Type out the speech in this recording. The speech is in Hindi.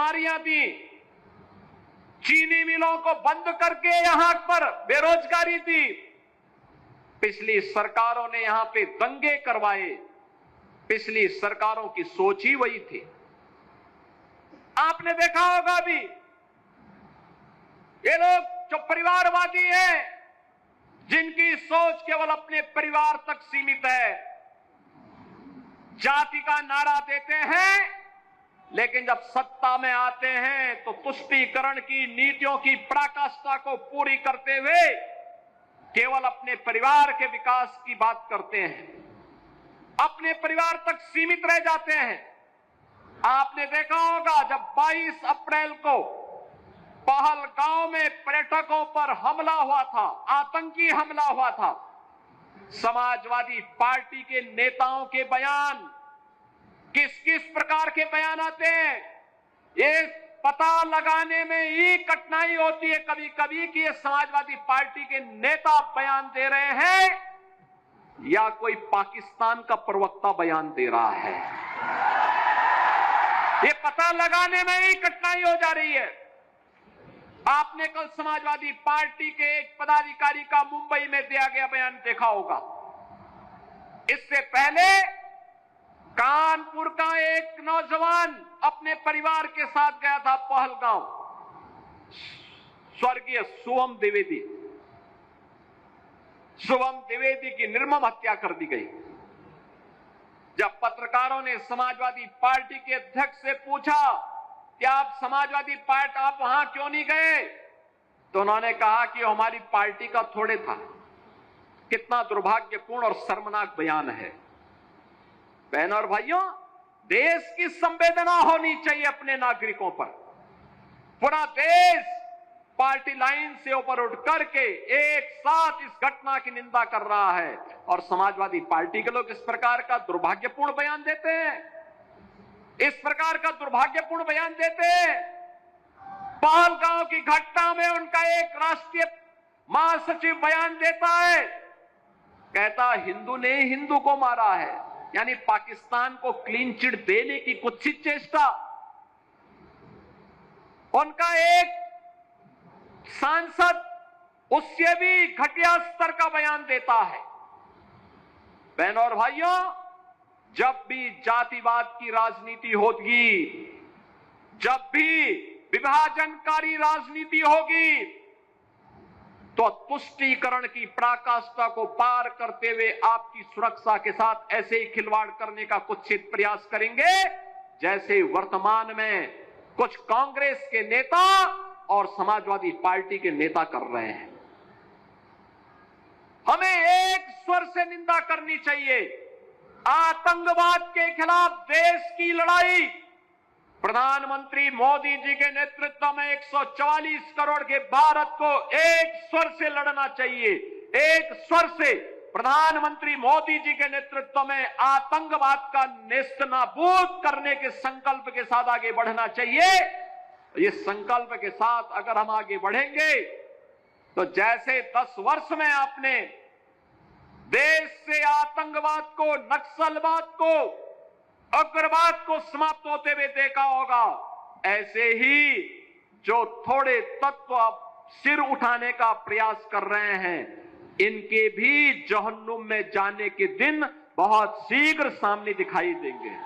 बीमारियां दी, चीनी मिलों को बंद करके यहां पर बेरोजगारी दी, पिछली सरकारों ने यहां पे दंगे करवाए। पिछली सरकारों की सोच ही वही थी। आपने देखा होगा भी, ये लोग जो परिवारवादी हैं, जिनकी सोच केवल अपने परिवार तक सीमित है, जाति का नारा देते हैं, लेकिन जब सत्ता में आते हैं तो तुष्टीकरण की नीतियों की पराकाष्ठा को पूरी करते हुए केवल अपने परिवार के विकास की बात करते हैं, अपने परिवार तक सीमित रह जाते हैं। आपने देखा होगा जब 22 अप्रैल को पहलगांव में पर्यटकों पर हमला हुआ था, आतंकी हमला हुआ था, समाजवादी पार्टी के नेताओं के बयान किस किस प्रकार के बयान आते हैं, ये पता लगाने में ही कठिनाई होती है कभी कभी कि ये समाजवादी पार्टी के नेता बयान दे रहे हैं या कोई पाकिस्तान का प्रवक्ता बयान दे रहा है। ये पता लगाने में ही कठिनाई हो जा रही है। आपने कल समाजवादी पार्टी के एक पदाधिकारी का मुंबई में दिया गया बयान देखा होगा। इससे पहले कानपुर का एक नौजवान अपने परिवार के साथ गया था पहलगांव, स्वर्गीय शुभम द्विवेदी की निर्मम हत्या कर दी गई। जब पत्रकारों ने समाजवादी पार्टी के अध्यक्ष से पूछा कि आप समाजवादी पार्टी आप वहां क्यों नहीं गए, तो उन्होंने कहा कि हमारी पार्टी का थोड़े था। कितना दुर्भाग्यपूर्ण और शर्मनाक बयान है। बहनों और भाइयों, देश की संवेदना होनी चाहिए अपने नागरिकों पर। पूरा देश पार्टी लाइन से ऊपर उठ करके एक साथ इस घटना की निंदा कर रहा है और समाजवादी पार्टी के लोग इस प्रकार का दुर्भाग्यपूर्ण बयान देते हैं, इस प्रकार का दुर्भाग्यपूर्ण बयान देते हैं। पहलगांव की घटना में उनका एक राष्ट्रीय महासचिव बयान देता है, कहता हिंदू ने हिंदू को मारा है, यानी पाकिस्तान को क्लीन चिट देने की कुत्सित चेष्टा। उनका एक सांसद उससे भी घटिया स्तर का बयान देता है। बहनों और भाइयों, जब भी जातिवाद की राजनीति होगी, जब भी विभाजनकारी राजनीति होगी, तो तुष्टीकरण की पराकाष्ठा को पार करते हुए आपकी सुरक्षा के साथ ऐसे ही खिलवाड़ करने का कुत्सित प्रयास करेंगे जैसे वर्तमान में कुछ कांग्रेस के नेता और समाजवादी पार्टी के नेता कर रहे हैं। हमें एक स्वर से निंदा करनी चाहिए। आतंकवाद के खिलाफ देश की लड़ाई प्रधानमंत्री मोदी जी के नेतृत्व में 144 करोड़ के भारत को एक स्वर से लड़ना चाहिए। एक स्वर से प्रधानमंत्री मोदी जी के नेतृत्व में आतंकवाद का नेस्तनाबूद करने के संकल्प के साथ आगे बढ़ना चाहिए। इस संकल्प के साथ अगर हम आगे बढ़ेंगे तो जैसे 10 वर्ष में आपने देश से आतंकवाद को, नक्सलवाद को, उग्रवाद को समाप्त होते हुए देखा होगा, ऐसे ही जो थोड़े तत्व सिर उठाने का प्रयास कर रहे हैं, इनके भी जहन्नुम में जाने के दिन बहुत शीघ्र सामने दिखाई देंगे।